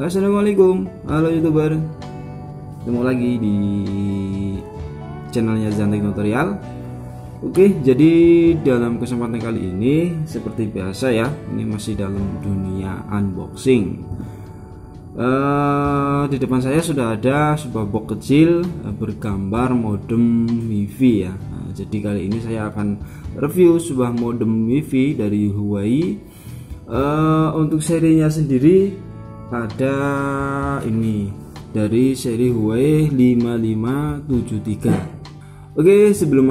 Assalamualaikum, halo YouTuber. Ketemu lagi di channelnya Zantek Tutorial. Oke, jadi dalam kesempatan kali ini seperti biasa ya, ini masih dalam dunia unboxing. Di depan saya sudah ada sebuah box kecil bergambar modem WiFi ya. Jadi kali ini saya akan review sebuah modem WiFi dari Huawei. Untuk serinya sendiri ada ini dari seri Huawei 5573. Oke, sebelum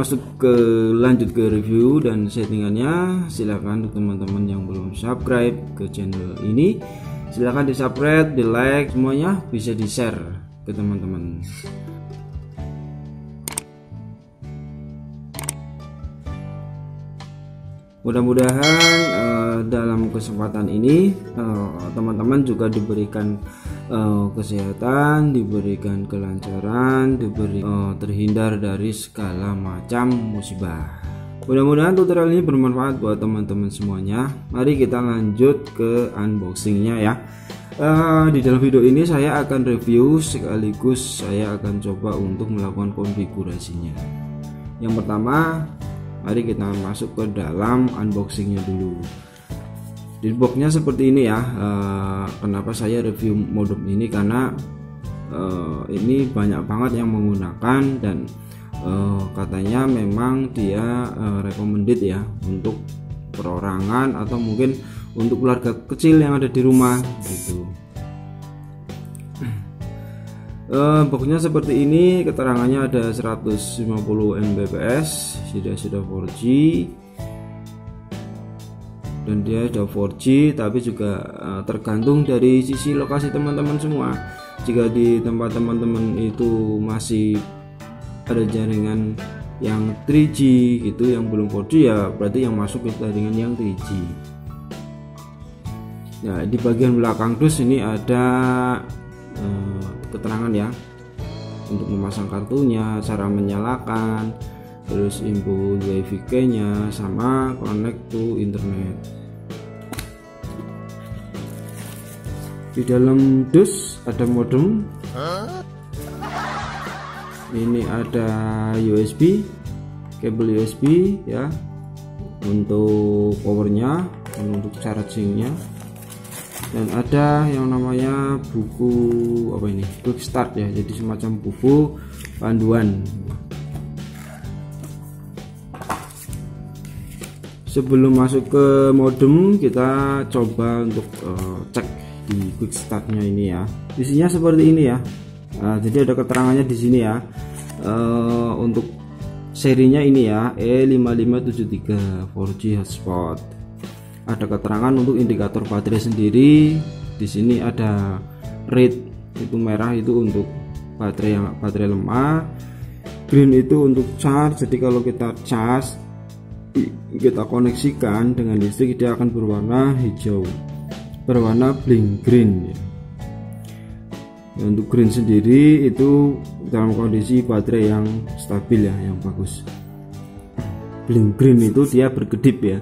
lanjut ke review dan settingannya, silahkan untuk teman-teman yang belum subscribe ke channel ini, silahkan di subscribe, di like, semuanya bisa di share ke teman-teman. Mudah-mudahan dalam kesempatan ini teman-teman juga diberikan kesehatan, diberikan kelancaran, terhindar dari segala macam musibah. Mudah-mudahan tutorial ini bermanfaat buat teman-teman semuanya. Mari kita lanjut ke unboxingnya ya. Di dalam video ini saya akan review sekaligus saya akan coba untuk melakukan konfigurasinya. Yang pertama, mari kita masuk ke dalam unboxingnya dulu. Di boxnya seperti ini ya. Kenapa saya review modem ini, karena ini banyak banget yang menggunakan dan katanya memang dia recommended ya untuk perorangan atau mungkin untuk keluarga kecil yang ada di rumah gitu. Boxnya seperti ini, keterangannya ada 150 Mbps, sudah 4G, dan dia sudah 4G, tapi juga tergantung dari sisi lokasi teman-teman semua. Jika di tempat teman-teman itu masih ada jaringan yang 3G itu, yang belum 4G ya berarti yang masuk itu jaringan yang 3G. Nah, di bagian belakang dus ini ada keterangan ya untuk memasang kartunya, cara menyalakan, terus info WiFi nya, sama connect to internet. Di dalam dus ada modem, ini ada USB, kabel USB ya untuk powernya dan untuk chargingnya. Dan ada yang namanya buku apa ini, quick start ya, jadi semacam buku panduan. Sebelum masuk ke modem, kita coba untuk cek di quick startnya ini ya. Isinya seperti ini ya. Jadi ada keterangannya di sini ya. Untuk serinya ini ya, E5573 4G hotspot. Ada keterangan untuk indikator baterai sendiri. Di sini ada red, itu merah itu untuk baterai lemah, green itu untuk charge. Jadi kalau kita charge, kita koneksikan dengan listrik, dia akan berwarna hijau, berwarna blink green ya. Untuk green sendiri itu dalam kondisi baterai yang stabil ya, yang bagus. Blink green itu dia berkedip ya.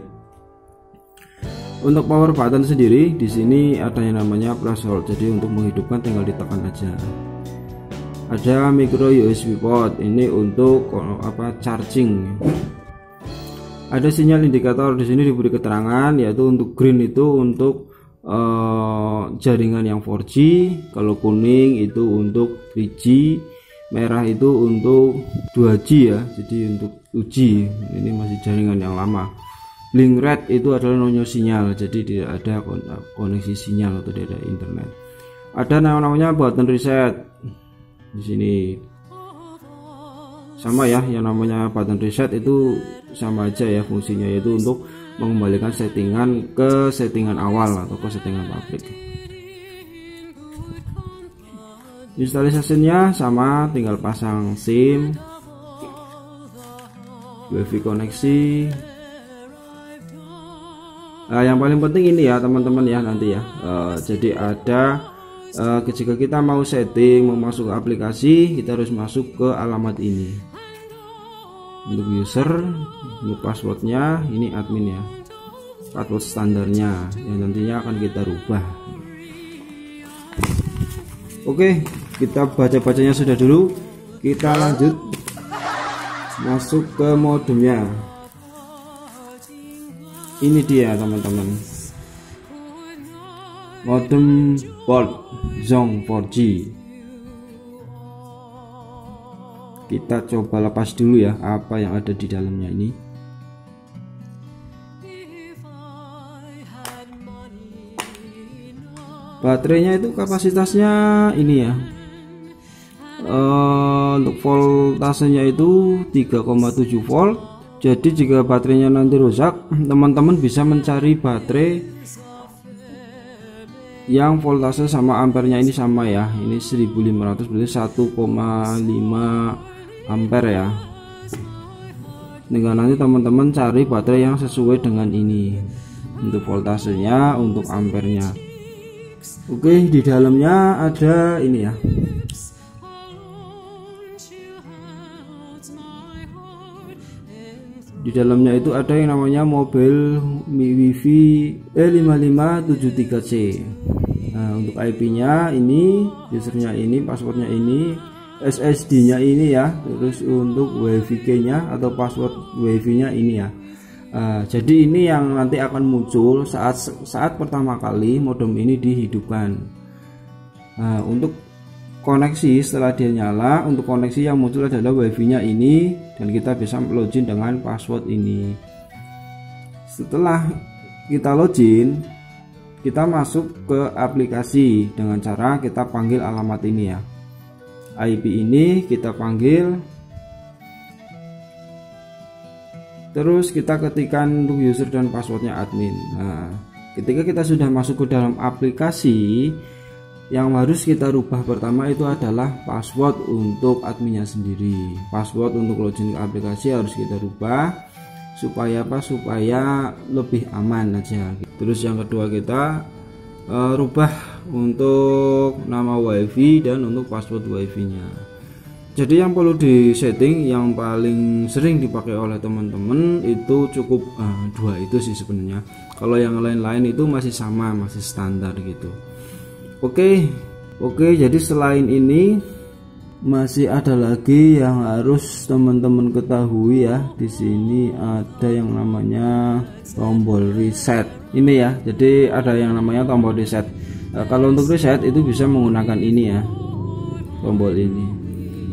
Untuk power button sendiri di sini ada yang namanya plus hold, jadi untuk menghidupkan tinggal ditekan aja. Ada micro USB port, ini untuk charging. Ada sinyal indikator di sini diberi keterangan, yaitu untuk green itu untuk jaringan yang 4G, kalau kuning itu untuk 3G, merah itu untuk 2G ya, jadi untuk 2G ini masih jaringan yang lama. Link red itu adalah nonyo sinyal, jadi tidak ada koneksi sinyal atau tidak ada internet. Ada namanya button reset di sini, sama ya, yang namanya button reset itu sama aja ya fungsinya, yaitu untuk mengembalikan settingan ke settingan awal atau ke settingan pabrik. Installasinya sama, tinggal pasang SIM, WiFi koneksi. Yang paling penting ini ya teman-teman ya, nanti ya. Jadi ada jika kita mau setting, mau masuk ke aplikasi, kita harus masuk ke alamat ini. Untuk user, untuk passwordnya ini admin ya, password standarnya yang nantinya akan kita rubah. Oke, kita baca-bacanya sudah dulu. Kita lanjut masuk ke modemnya. Ini dia teman-teman, modem Bolt Zhong 4G. Kita coba lepas dulu ya apa yang ada di dalamnya ini. Baterainya itu kapasitasnya ini ya, untuk voltasenya itu 3,7 volt. Jadi jika baterainya nanti rusak, teman-teman bisa mencari baterai yang voltase sama ampernya ini sama ya. Ini 1500 berarti 1,5 ampere ya. Dengan nanti teman-teman cari baterai yang sesuai dengan ini untuk voltasenya, untuk ampernya. Oke, di dalamnya ada ini ya. Di dalamnya itu ada yang namanya Mobile Wi-Fi E5573C. Nah, untuk IP-nya ini, usernya ini, passwordnya ini, SSD-nya ini ya. Terus untuk WiFi-nya atau password WiFi-nya ini ya. Jadi ini yang nanti akan muncul saat pertama kali modem ini dihidupkan. Untuk koneksi setelah dia nyala, untuk koneksi yang muncul adalah WiFi-nya ini, dan kita bisa login dengan password ini. Setelah kita login, kita masuk ke aplikasi dengan cara kita panggil alamat ini ya. IP ini kita panggil, terus kita ketikkan untuk user dan passwordnya admin. Nah, ketika kita sudah masuk ke dalam aplikasi, yang harus kita rubah pertama itu adalah password untuk adminnya sendiri. Password untuk login ke aplikasi harus kita rubah supaya apa? Supaya lebih aman aja. Terus yang kedua kita rubah untuk nama WiFi dan untuk password WiFi-nya. Jadi yang perlu di setting yang paling sering dipakai oleh teman-teman itu cukup dua itu sih sebenarnya. Kalau yang lain-lain itu masih sama, masih standar gitu. Oke, jadi selain ini masih ada lagi yang harus teman-teman ketahui ya. Di sini ada yang namanya tombol reset. Ini ya. Jadi ada yang namanya tombol reset. Kalau untuk reset itu bisa menggunakan ini ya. Tombol ini.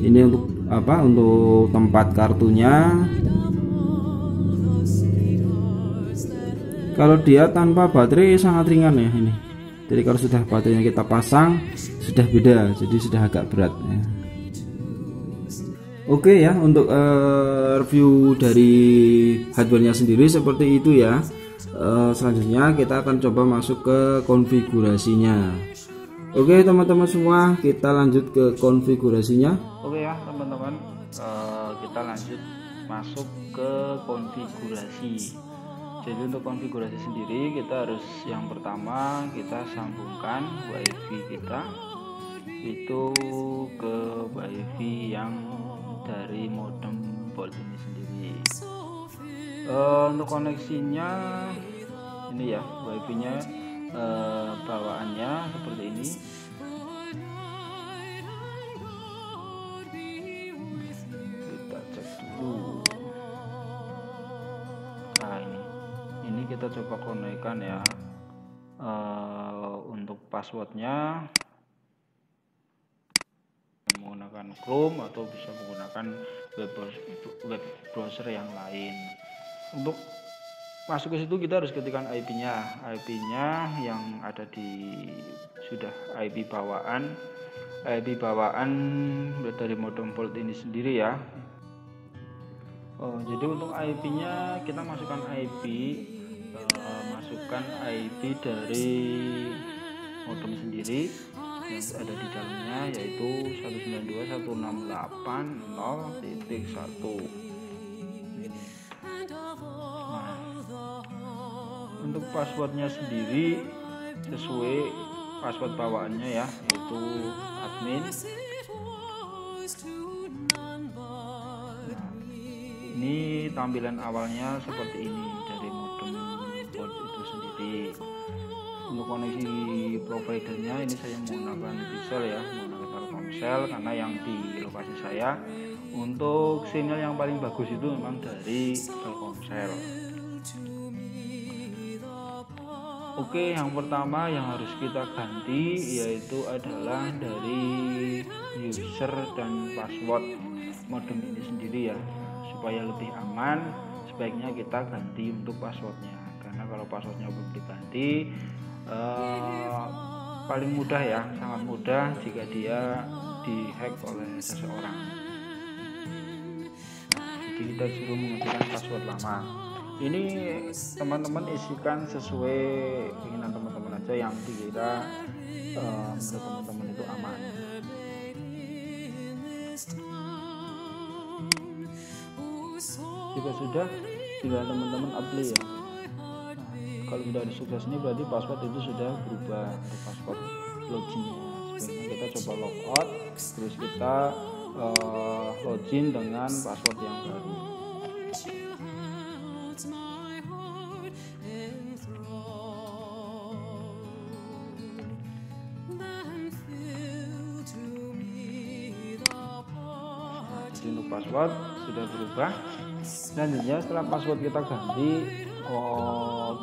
Ini untuk apa? Untuk tempat kartunya. Kalau dia tanpa baterai sangat ringan ya ini. Jadi kalau sudah baterainya kita pasang sudah beda, jadi sudah agak berat ya. Oke ya, untuk review dari hardware-nya sendiri seperti itu ya. Selanjutnya kita akan coba masuk ke konfigurasinya. Oke teman-teman semua, kita lanjut ke konfigurasinya. Oke ya teman-teman, kita lanjut masuk ke konfigurasi. Jadi untuk konfigurasi sendiri kita harus yang pertama kita sambungkan WiFi kita itu ke WiFi yang dari modem Bolt ini sendiri. Untuk koneksinya ini ya, WiFi-nya bawaannya seperti ini. Kita cek dulu. Nah ini kita coba konekkan ya. Untuk passwordnya menggunakan Chrome atau bisa menggunakan web browser yang lain. Untuk masuk ke situ kita harus ketikkan IP-nya yang ada di sudah IP bawaan dari modem Bolt ini sendiri ya. Jadi untuk IP-nya kita masukkan IP dari modem sendiri yang ada di dalamnya, yaitu 192.168.0.1. Nah, untuk passwordnya sendiri sesuai password bawaannya ya, yaitu admin. Nah, ini tampilan awalnya seperti ini dari modem Bolt itu sendiri. Untuk koneksi providernya ini saya menggunakan Telkomsel ya, menggunakan Telkomsel, karena yang di lokasi saya untuk sinyal yang paling bagus itu memang dari Telkomsel. Oke, yang pertama yang harus kita ganti yaitu adalah dari user dan password modem ini sendiri ya. Supaya lebih aman, sebaiknya kita ganti untuk passwordnya, karena kalau passwordnya belum diganti paling mudah ya, sangat mudah jika dia dihack oleh seseorang. Jadi kita suruh menggantikan password lama. Ini teman-teman isikan sesuai keinginan teman-teman aja yang dikira menurut teman-teman itu aman. Jika sudah, tinggal teman-teman apply ya. Kalau sudah ada sukses ini berarti password itu sudah berubah, ada password loginnya. Sebenarnya kita coba logout, terus kita login dengan password yang baru. Jadi untuk password sudah berubah. Selanjutnya setelah password kita ganti,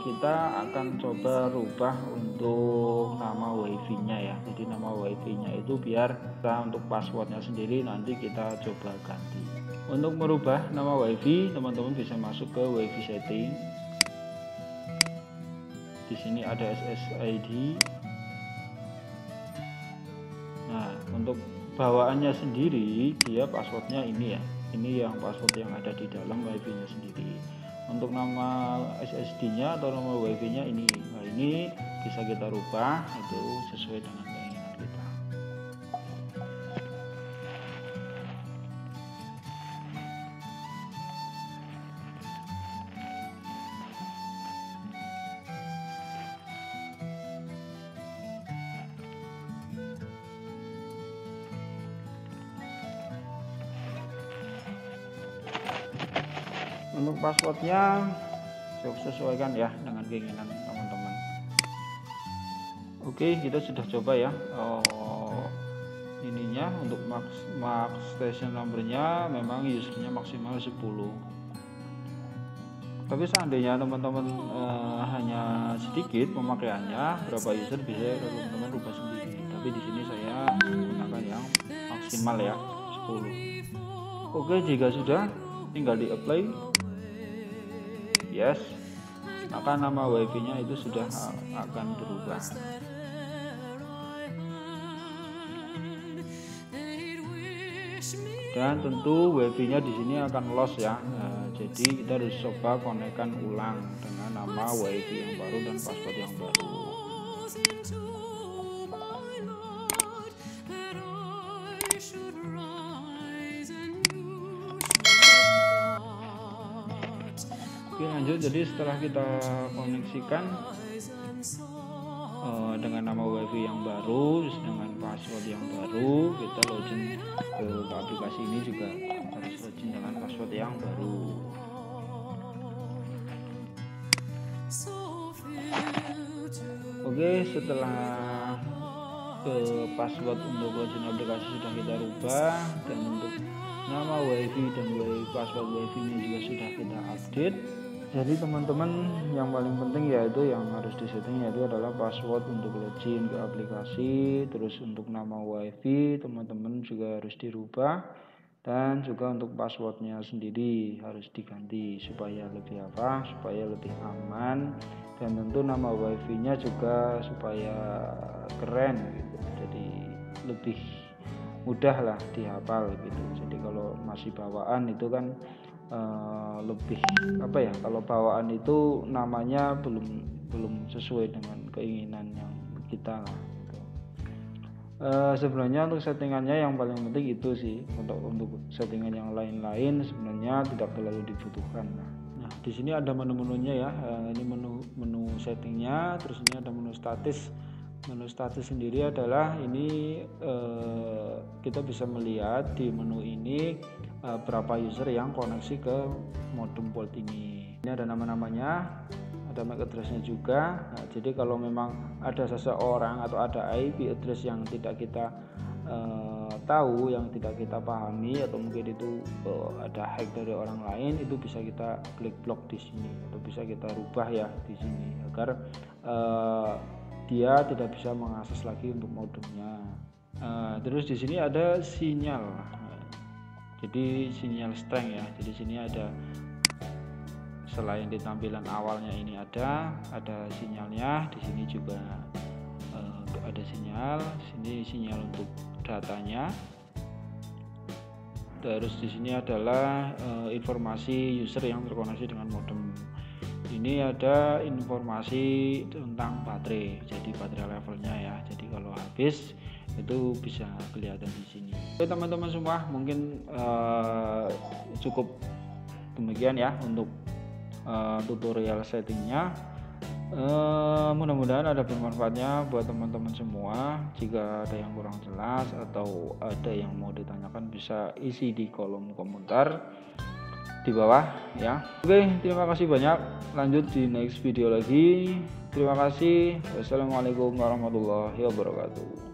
kita akan coba rubah untuk nama wifi-nya ya. Jadi nama wifi-nya itu biar untuk passwordnya sendiri nanti kita coba ganti. Untuk merubah nama wifi, teman-teman bisa masuk ke wifi setting. Di sini ada SSID. Nah, untuk bawaannya sendiri dia passwordnya ini ya. Ini yang password yang ada di dalam wifi-nya sendiri. Untuk nama SSD-nya atau nama wifi-nya ini. Nah, ini bisa kita rubah itu sesuai dengan keinginan kita. Untuk passwordnya sesuaikan ya dengan keinginan teman-teman. Oke, kita sudah coba ya. Ininya untuk max station numbernya memang usernya maksimal 10. Tapi seandainya teman-teman hanya sedikit pemakaiannya, berapa user bisa teman-teman rubah sendiri. Tapi di sini saya menggunakan yang maksimal ya, 10. Oke, jika sudah tinggal di apply. Yes, maka nama wifi-nya itu sudah akan berubah. Dan tentu wifi-nya di sini akan lost ya. Jadi kita harus coba konekkan ulang dengan nama wifi yang baru dan password yang baru. Oke, lanjut. Jadi setelah kita koneksikan dengan nama wifi yang baru dengan password yang baru, kita login ke aplikasi ini juga harus login dengan password yang baru. Oke, setelah password untuk login aplikasi sudah kita rubah, dan untuk nama wifi dan password wifi ini juga sudah kita update. Jadi teman-teman, yang paling penting yaitu yang harus disetting yaitu adalah password untuk login ke aplikasi. Terus untuk nama wifi teman-teman juga harus dirubah, dan juga untuk passwordnya sendiri harus diganti supaya lebih supaya lebih aman, dan tentu nama wifi-nya juga supaya keren gitu. Jadi lebih mudah lah dihafal gitu. Jadi kalau masih bawaan itu kan lebih kalau bawaan itu namanya belum sesuai dengan keinginan yang kita lah gitu. Sebenarnya untuk settingannya yang paling penting itu sih. Untuk settingan yang lain-lain sebenarnya tidak terlalu dibutuhkan. Nah, di sini ada menu-menunya ya. Ini menu settingnya, terus ini ada menu status. Menu status sendiri adalah ini kita bisa melihat di menu ini berapa user yang koneksi ke modem port ini. Ini ada nama-namanya, ada MAC address-nya juga. Nah, jadi kalau memang ada seseorang atau ada IP address yang tidak kita tahu, yang tidak kita pahami, atau mungkin itu ada hack dari orang lain, itu bisa kita klik blok di sini atau bisa kita rubah ya di sini agar dia tidak bisa mengakses lagi untuk modemnya. Terus di sini ada sinyal. Jadi sinyal strength ya. Jadi sini ada, selain di tampilan awalnya ini ada sinyalnya, di sini juga ada sinyal. Sini sinyal untuk datanya. Terus di sini adalah informasi user yang terkoneksi dengan modem. Ini ada informasi tentang baterai, jadi baterai levelnya ya. Jadi kalau habis itu bisa kelihatan di sini. Oke teman-teman semua, mungkin cukup demikian ya untuk tutorial settingnya. Mudah-mudahan ada bermanfaatnya buat teman-teman semua. Jika ada yang kurang jelas atau ada yang mau ditanyakan, bisa isi di kolom komentar di bawah ya. Oke, terima kasih banyak. Lanjut di next video lagi. Terima kasih. Wassalamualaikum warahmatullahi wabarakatuh.